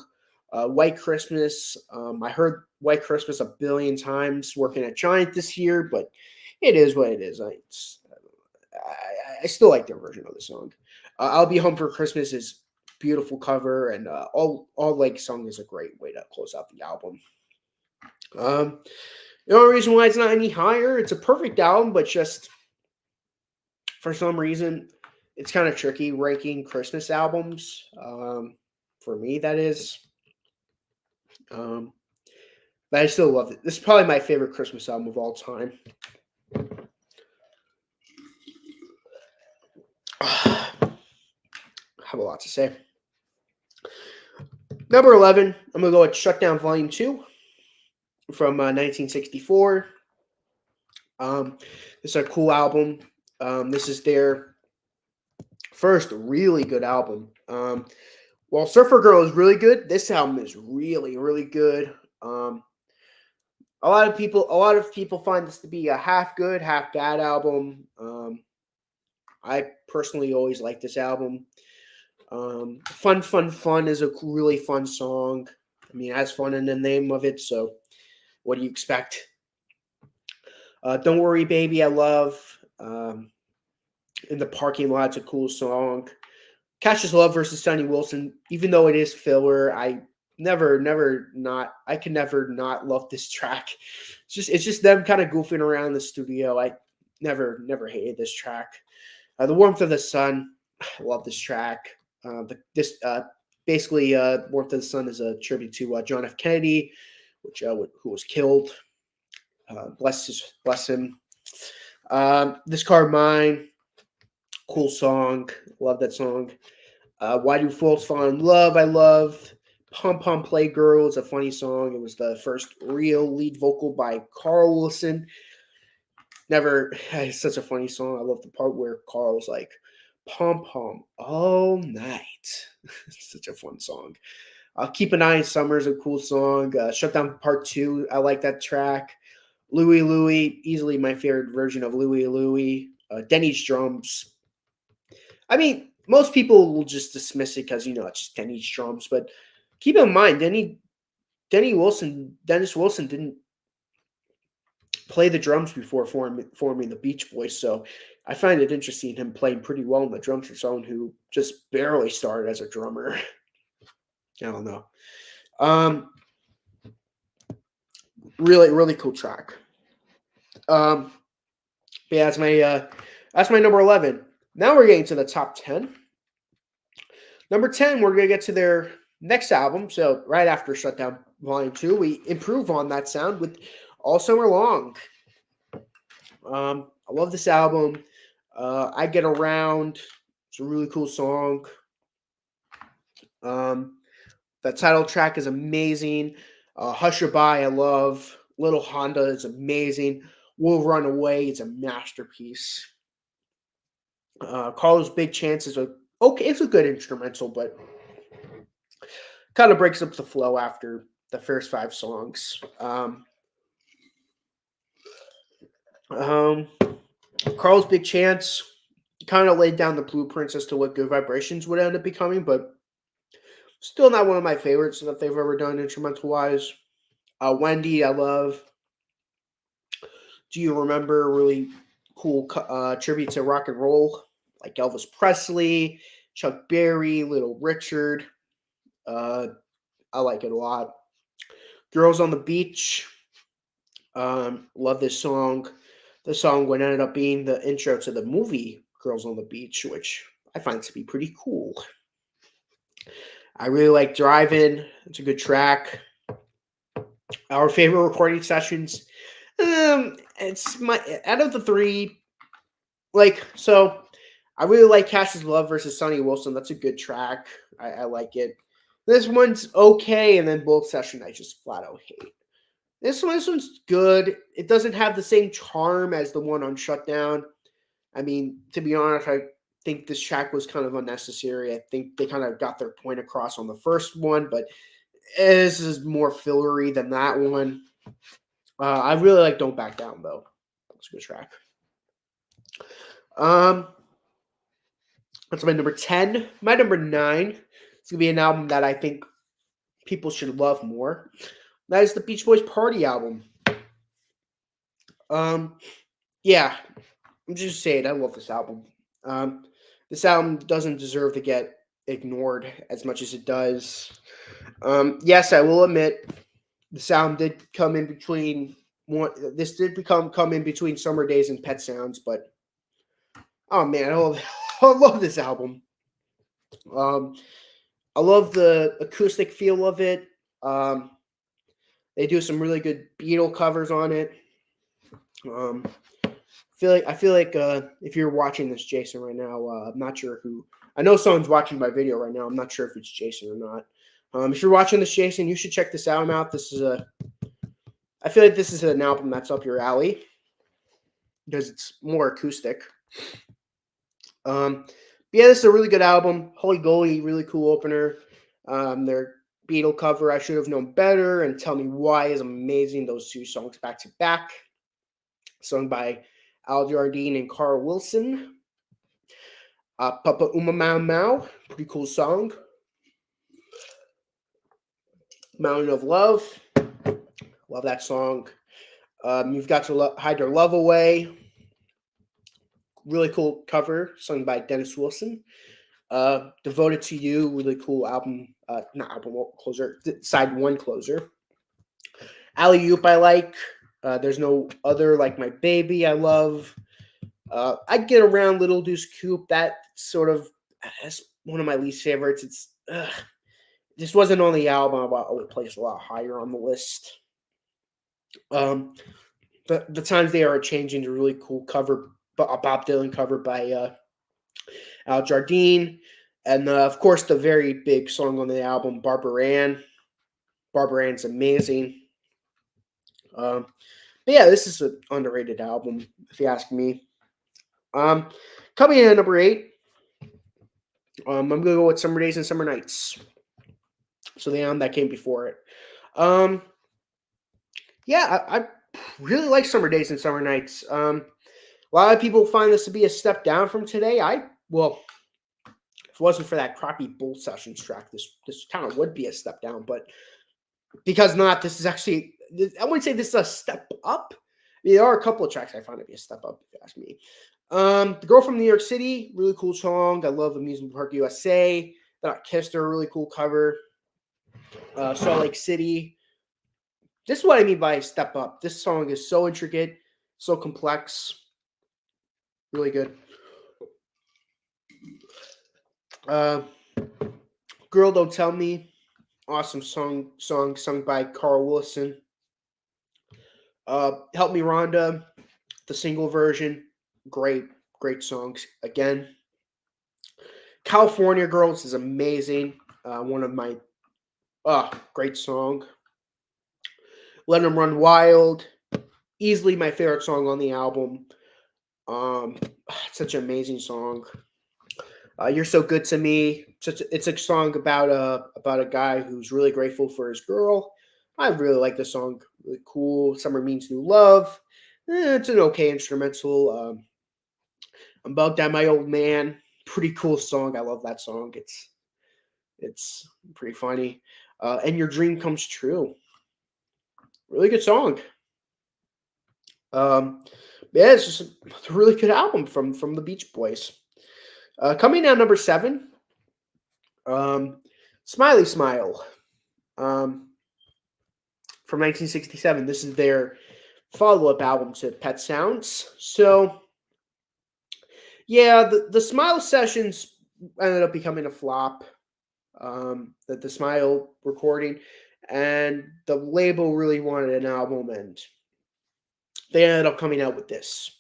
White Christmas. I heard White Christmas a billion times working at Giant this year, but it is what it is. I still like their version of the song. I'll Be Home for Christmas is beautiful cover, and all like song is a great way to close out the album. Um, the only reason why it's not any higher, it's a perfect album, but just for some reason, it's kind of tricky ranking Christmas albums. For me, that is. Um, but I still love it. This is probably my favorite Christmas album of all time. I have a lot to say. Number 11, I'm going to go with Shutdown Volume 2 from 1964. This is a cool album. This is their first really good album. While Surfer Girl is really good, this album is really, really good. A lot of people find this to be a half good, half bad album. I personally always like this album. Fun, Fun, Fun is a really fun song. I mean, it has fun in the name of it, so what do you expect? Don't Worry Baby, I love. In the Parking Lot's a cool song. Cassius Love versus Sonny Wilson, even though it is filler, I can never not love this track. It's just them kind of goofing around in the studio. I never hated this track. The Warmth of the Sun, I love this track. Basically, Warmth of the Sun is a tribute to John F. Kennedy, who was killed. Bless him. This Car Mine, cool song. Love that song. Why Do Fools Fall in Love? I love. Pom Pom Playgirl is a funny song. It was the first real lead vocal by Carl Wilson. It's such a funny song. I love the part where Carl's like, Pom Pom all night. It's such a fun song. Keep an Eye on Summer is a cool song. Shutdown Part 2, I like that track. Louie Louie, easily my favorite version of Louie Louie. Denny's Drums. I mean, most people will just dismiss it because, it's just Denny's Drums. But keep in mind, Dennis Wilson didn't play the drums before forming the Beach Boys. So I find it interesting him playing pretty well on the drums for someone who just barely started as a drummer. I don't know. Really, really cool track. But yeah, that's my number 11. Now we're getting to the top 10. Number 10, we're gonna get to their next album. So right after Shutdown Volume 2, we improve on that sound with All Summer Long. I love this album. I Get Around. It's a really cool song. The title track is amazing. Hushabye, I love. Little Honda is amazing. We'll Run Away is a masterpiece. Carlos Big Chance is it's a good instrumental, but kind of breaks up the flow after the first 5 songs. Carlos Big Chance kind of laid down the blueprints as to what Good Vibrations would end up becoming, but still not one of my favorites that they've ever done instrumental wise. Wendy, I love. Do You Remember? Really cool tribute to rock and roll, like Elvis Presley, Chuck Berry, Little Richard. I like it a lot. Girls on the Beach. Love this song. The song would end up being the intro to the movie Girls on the Beach, which I find to be pretty cool. I really like Driving. It's a good track. Our favorite recording sessions. It's my out of the 3. I really like Cash's Love versus Sonny Wilson. That's a good track. I like it. This one's okay, and then Bullet Session I just flat out hate. This one's good. It doesn't have the same charm as the one on Shutdown. I mean, to be honest, I think this track was kind of unnecessary. I think they kind of got their point across on the first one, but this is more fillery than that one. I really like Don't Back Down though. That's a good track. Um, that's my number 10. My number 9 is gonna be an album that I think people should love more. That is the Beach Boys Party album. Um, yeah, I'm just saying I love this album. Um, this album doesn't deserve to get ignored as much as it does. Yes, I will admit this album did come in between one. This did come in between Summer Days and Pet Sounds, but oh man, I love this album. Um, I love the acoustic feel of it. Um, they do some really good Beatle covers on it. Um, I feel like if you're watching this, Jason, right now, I'm not sure who. I know someone's watching my video right now. I'm not sure if it's Jason or not. If you're watching this, Jason, you should check this album out. I feel like this is an album that's up your alley because it's more acoustic. Yeah, this is a really good album. Holy Goalie, really cool opener. Their Beatle cover, I Should Have Known Better, and Tell Me Why is amazing. Those two songs back to back, sung by Al Jardine and Carl Wilson. Papa Uma Mau Mau, pretty cool song. Mountain of Love, love that song. You've Got to Hide Your Love Away, really cool cover, sung by Dennis Wilson. Devoted to You, really cool album, not album closer, side one closer. Alley Oop, I like. There's No Other, Like My Baby, I love. I Get Around, Little Deuce Coupe, that sort of, that's one of my least favorites. It's this wasn't on the album, but it placed a lot higher on the list. The Times They Are Changing, a really cool cover, a Bob Dylan cover by Al Jardine. And of course, the very big song on the album, Barbara Ann. Barbara Ann's amazing. But yeah, this is an underrated album, if you ask me. Coming in at number 8, I'm going to go with Summer Days and Summer Nights. So the album that came before it. Yeah, I really like Summer Days and Summer Nights. A lot of people find this to be a step down from today. Well, if it wasn't for that crappy Bull Sessions track, this kind of would be a step down. But because not, this is actually, I wouldn't say this is a step up. I mean, there are a couple of tracks I find to be a step up, if you ask me. The Girl from New York City, really cool song. I love Amusement Park USA. That Kissed Her, really cool cover. Salt Lake City. This is what I mean by step up. This song is so intricate, so complex. Really good. Girl Don't Tell Me. Awesome song sung by Carl Wilson. Help Me Rhonda, the single version. Great songs. Again, California Girls is amazing. One of my great song. Let 'Em Run Wild, easily my favorite song on the album. Such an amazing song. You're So Good to Me. It's a song about a guy who's really grateful for his girl. I really like the song. Really cool. Summer Means New Love. It's an okay instrumental. I'm Bugged Out My Old Man. Pretty cool song. I love that song. It's pretty funny. And Your Dream Comes True. Really good song. Yeah, it's just a really good album from the Beach Boys. Coming in at number 7, Smiley Smile, from 1967. This is their follow-up album to Pet Sounds. So, yeah, the Smile sessions ended up becoming a flop. The Smile recording, and the label really wanted an album, and they ended up coming out with this.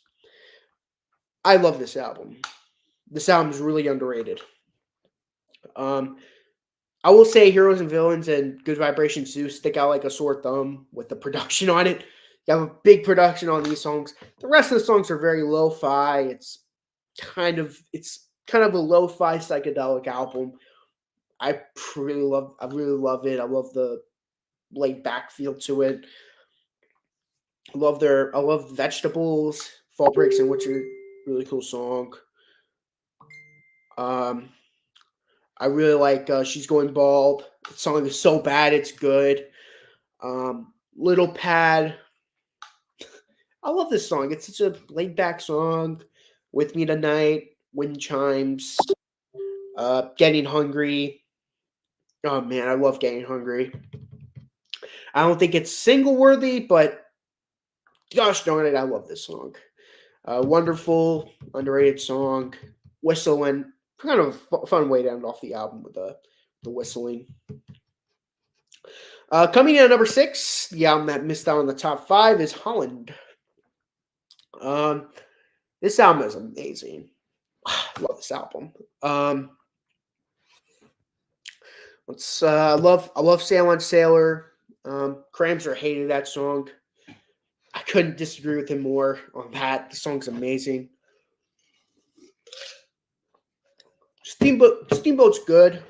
I love this album. This album is really underrated. Um, I will say Heroes and Villains and Good Vibrations do stick out like a sore thumb with the production on it. You have a big production on these songs. The rest of the songs are very lo-fi. It's kind of a lo-fi psychedelic album. I really love it. I love the laid back feel to it. I love Vegetables, Fall Breaks in, which are a really cool song. Um, I really like She's Going Bald. The song is so bad it's good. Little Pad. I love this song. It's such a laid back song. With Me Tonight, Wind Chimes, Getting Hungry. Oh man, I love Getting Hungry. I don't think it's single worthy, but gosh darn it, I love this song. Wonderful, underrated song. Whistling, kind of fun way to end off the album with the whistling. Coming in at number 6, the album that missed out on the top 5 is Holland. Um, this album is amazing. I love this album. I love Sail on Sailor. Cramser hated that song. I couldn't disagree with him more on that. The song's amazing. Steamboat's good.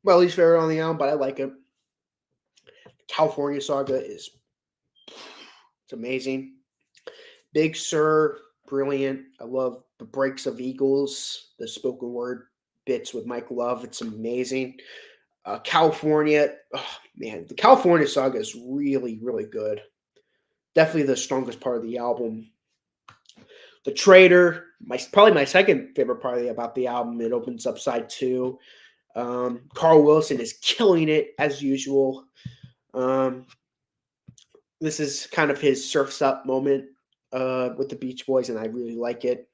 Well, at least favorite on the album, but I like it. California Saga is it's amazing. Big Sur, brilliant. I love the breaks of Eagles, the spoken word bits with Mike Love. It's amazing. California, oh man, the California Saga is really, really good. Definitely the strongest part of the album. The Trader, probably my second favorite part about the album. It opens up side 2. Carl Wilson is killing it as usual. This is kind of his Surf's Up moment with the Beach Boys, and I really like it.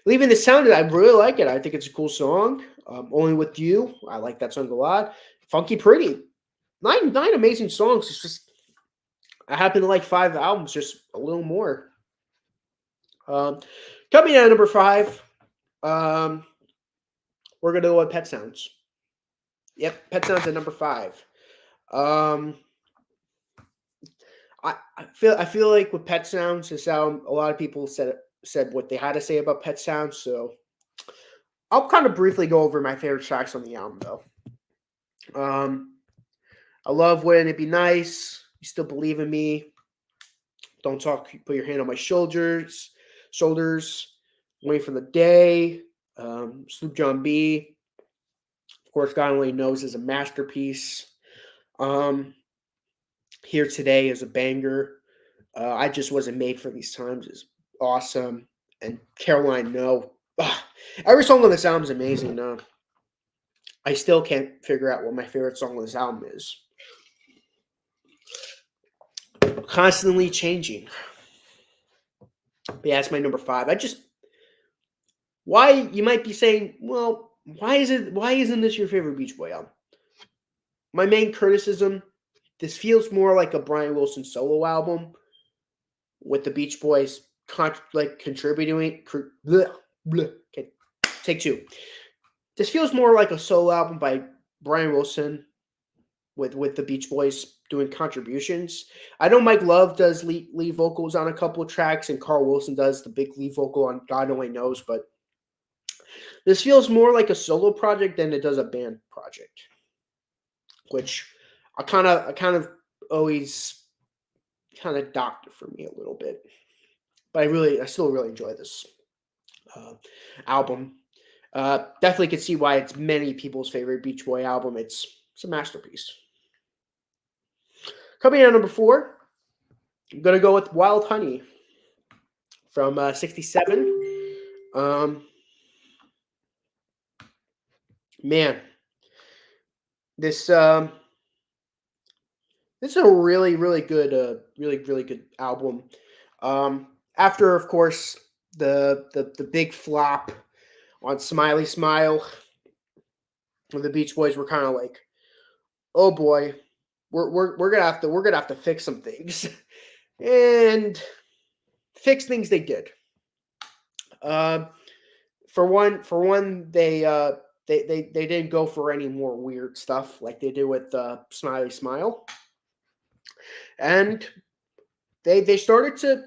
Leaving the Sound, I really like it. I think it's a cool song. Only With You, I like that song a lot. Funky Pretty, nine amazing songs. It's just I happen to like 5 albums, just a little more. Coming in at number 5, we're gonna go with Pet Sounds. Yep, Pet Sounds at number 5. Um, I feel like with Pet Sounds, this album, a lot of people said what they had to say about Pet Sounds. So I'll kind of briefly go over my favorite tracks on the album, though. I love Wouldn't It Be Nice? You Still Believe in Me? Don't Talk, Put Your Hand on My Shoulders. Waiting for the Day. Sloop John B. Of course, God Only Knows is a masterpiece. Here Today is a banger. I Just Wasn't Made for These Times is awesome. And Caroline No. Every song on this album is amazing. I still can't figure out what my favorite song on this album is. Constantly Changing. But yeah, that's my number 5. Why you might be saying, well, why isn't this your favorite Beach Boy album? My main criticism, this feels more like a Brian Wilson solo album with the Beach Boys contributing. Okay, take 2. This feels more like a solo album by Brian Wilson with the Beach Boys doing contributions. I know Mike Love does lead vocals on a couple of tracks, and Carl Wilson does the big lead vocal on God Only Knows, but this feels more like a solo project than it does a band project, which I kind of always kind of docked it for me a little bit. But I still really enjoy this album. Definitely can see why it's many people's favorite Beach Boy album. It's a masterpiece. Coming in at number 4, I'm gonna go with Wild Honey from '67. Man, this this is a really really good album. After of course the big flop on Smiley Smile, the Beach Boys were kind of like, oh boy, we're gonna have to fix some things, and fix things they did. Uh, for one, they didn't go for any more weird stuff like they did with Smiley Smile, and they started to.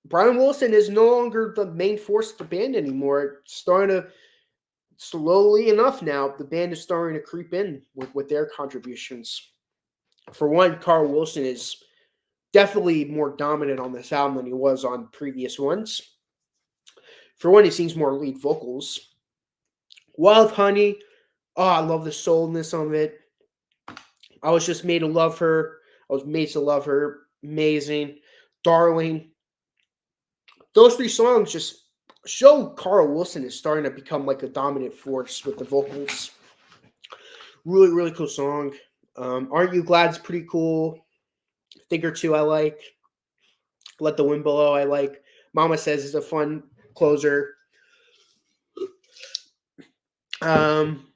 Brian Wilson is no longer the main force of the band anymore. It's starting to slowly enough now. The band is starting to creep in with their contributions. For one, Carl Wilson is definitely more dominant on this album than he was on previous ones. For one, he sings more lead vocals. Wild Honey, oh, I love the soulness of it. I was just made to love her. I was made to love her. Amazing. Darling. Those three songs just show Carl Wilson is starting to become like a dominant force with the vocals. Really, really cool song. Aren't You Glad's pretty cool. Think or Two I like. Let the Wind Blow I like. Mama Says is a fun closer. Um,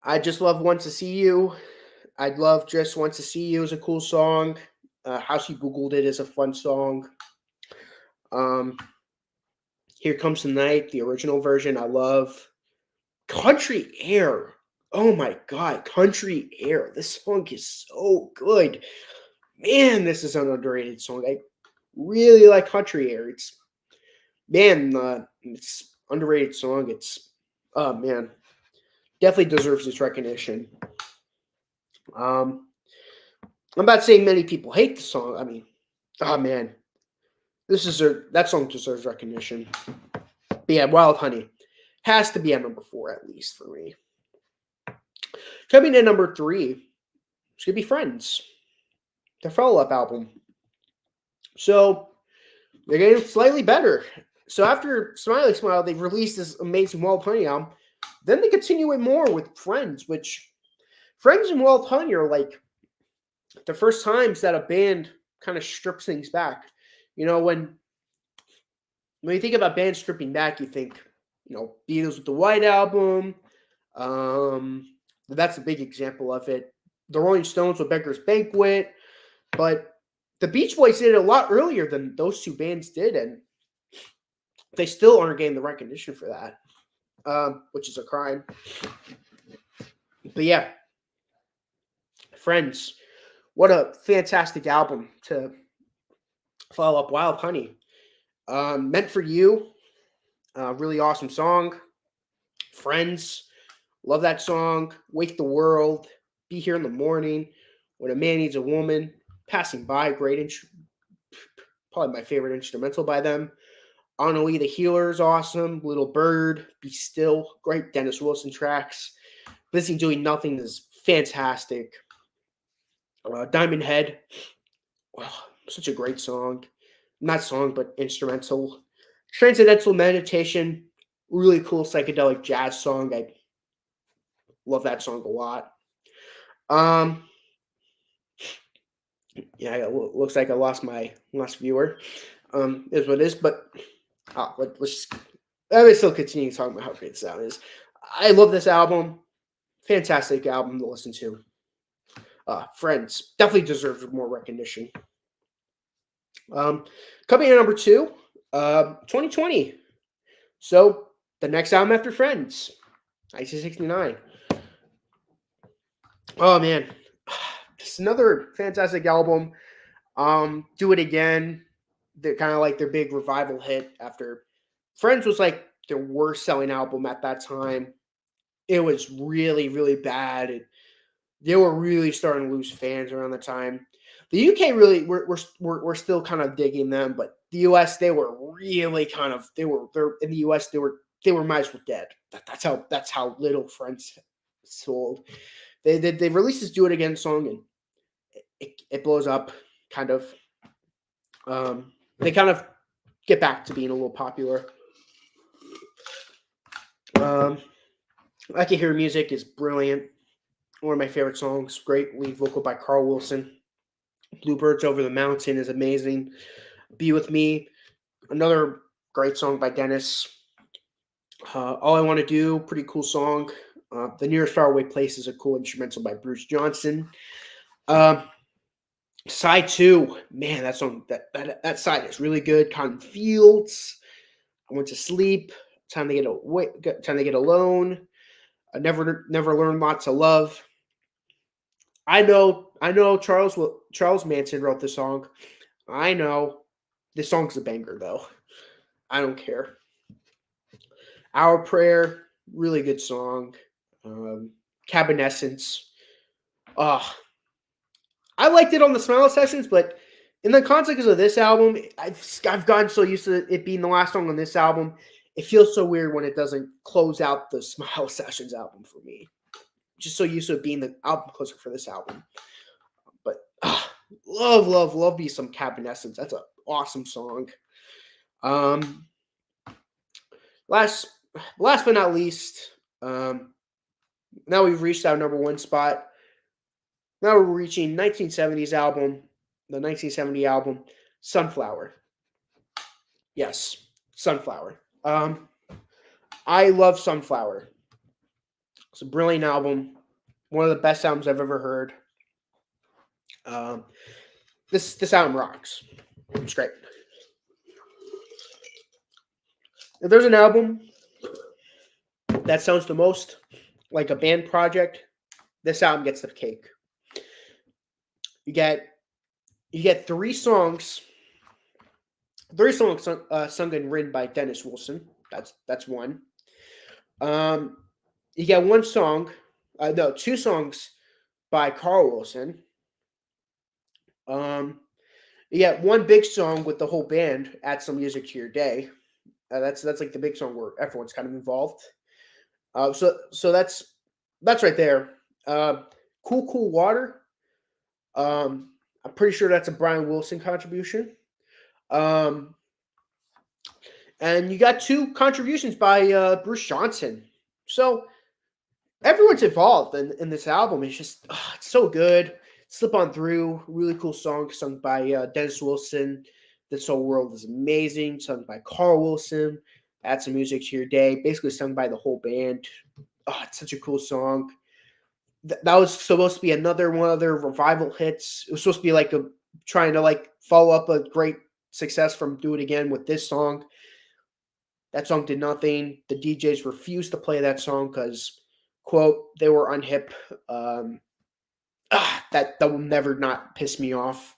I Just Love Want to See You. I'd Love Just Want to See You is a cool song. How She Googled It is a fun song. Um, Here Comes the Night, the original version, I love. Country Air. Oh my god, Country Air. This song is so good. Man, this is an underrated song. I really like Country Air. It's underrated song. It's oh man, definitely deserves its recognition. Um, I'm not saying many people hate the song. I mean, oh man, that song deserves recognition. But yeah, Wild Honey has to be at number 4 at least for me. Coming in number 3, it's gonna be Friends, their follow-up album. So they're getting slightly better. So after Smiley Smile, they've released this amazing Wild Honey album. Then they continue it more with Friends, which Friends and Wild Honey are like the first times that a band kind of strips things back. You know, when you think about bands stripping back, you think, Beatles with the White Album. Um, that's a big example of it. The Rolling Stones with Beggar's Banquet. But the Beach Boys did it a lot earlier than those two bands did, and they still aren't getting the recognition for that, which is a crime. But yeah, Friends, what a fantastic album to follow up Wild Honey. Meant for You, really awesome song. Friends, love that song. Wake the World, Be Here in the Morning, When a Man Needs a Woman, Passing By, probably my favorite instrumental by them. Annalie the Healer is awesome. Little Bird, Be Still, great Dennis Wilson tracks. Busy Doing Nothing is fantastic. Diamond Head, oh, such a great song. Not song, but instrumental. Transcendental Meditation, really cool psychedelic jazz song. I love that song a lot. Um, yeah, it looks like I lost my last viewer. Is what it is, but let's just, I will still continue talking about how great this album is. I love this album. Fantastic album to listen to. Friends definitely deserves more recognition. Coming in number 2, 2020. So the next album after Friends, 1969. Oh man, it's another fantastic album. Do It Again. They're kind of like their big revival hit after Friends was like their worst selling album at that time. It was really, really bad. They were really starting to lose fans around the time. The UK really we're still kind of digging them, but the US they were really kind of they're in the US they were might as well dead. That's how little Friends sold. They released this "Do It Again" song and it blows up kind of. They kind of get back to being a little popular. Um, I Can Hear Music is brilliant. One of my favorite songs. Great lead vocal by Carl Wilson. Bluebirds Over the Mountain is amazing. Be With Me, another great song by Dennis. All I Want to Do, pretty cool song. The Nearest Faraway Place is a cool instrumental by Bruce Johnson. Side 2, man, that song that side is really good. Cotton Fields, I Went to Sleep. Time to get alone. Never learn lots of love. I know Charles Manson wrote the song. I know this song's a banger though. I don't care. Our Prayer, really good song. Cabinescence. Ah, I liked it on the Smile Sessions, but in the context of this album, I've gotten so used to it being the last song on this album. It feels so weird when it doesn't close out the Smile Sessions album for me. Just so used to it being the album closer for this album. But love me some Cabinescence. That's an awesome song. Um, last last but not least, now we've reached our number one spot. Now we're reaching 1970s album, the 1970 album, Sunflower. Yes, Sunflower. I love Sunflower. It's a brilliant album, one of the best albums I've ever heard. Um, this album rocks. It's great. If there's an album that sounds the most like a band project, this album gets the cake. You get three songs sung and written by Dennis Wilson. That's one. Um, you get one song, no, two songs by Carl Wilson. Um, you get one big song with the whole band. Add some music to your day. That's like the big song where everyone's kind of involved. So that's right there. Cool Cool Water. I'm pretty sure that's a Brian Wilson contribution. Um, and you got two contributions by Bruce Johnson. So everyone's involved in this album. It's just it's so good. Slip on Through, really cool song sung by Dennis Wilson. This Whole World is Amazing, sung by Carl Wilson. Add some music to your day, basically sung by the whole band. Oh, it's such a cool song. That was supposed to be another one of their revival hits. It was supposed to be like trying to like follow up a great success from Do It Again with this song. That song did nothing. The DJs refused to play that song because, quote, they were unhip. That will never not piss me off.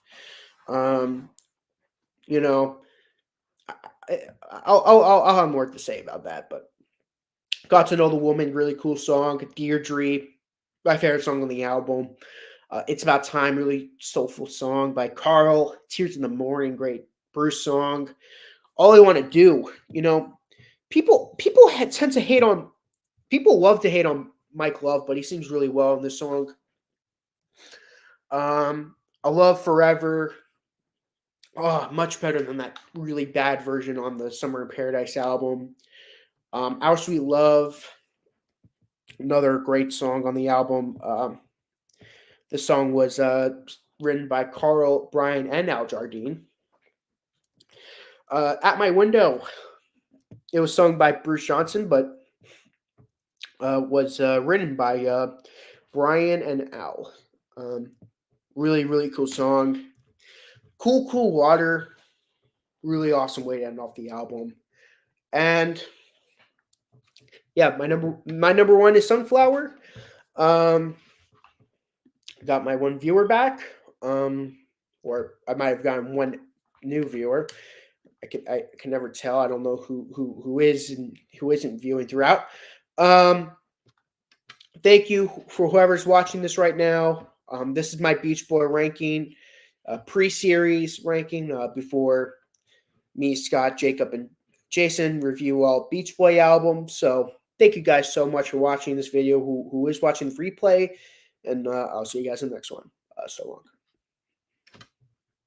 Um, you know, I'll have more to say about that. But Got to Know the Woman, really cool song. Deirdre, my favorite song on the album. It's About Time, really soulful song by Carl. Tears in the Morning, great Bruce song. All I Want to Do, people tend to hate on. People love to hate on Mike Love, but he sings really well in this song. I Love Forever. Oh, much better than that really bad version on the Summer in Paradise album. Our Sweet Love, another great song on the album. The song was written by Carl, Brian, and Al Jardine. At My Window, it was sung by Bruce Johnson, but was written by Brian and Al. Really, really cool song. Cool Cool Water, really awesome way to end off the album. And yeah, my number one is Sunflower. Um, got my one viewer back, or I might have gotten one new viewer. I can never tell. I don't know who is and who isn't viewing throughout. Um, Thank you for whoever's watching this right now. This is my Beach Boy ranking, pre-series ranking before me, Scott, Jacob, and Jason review all Beach Boy albums. So thank you guys so much for watching this video. Who is watching the replay, and I'll see you guys in the next one. So long.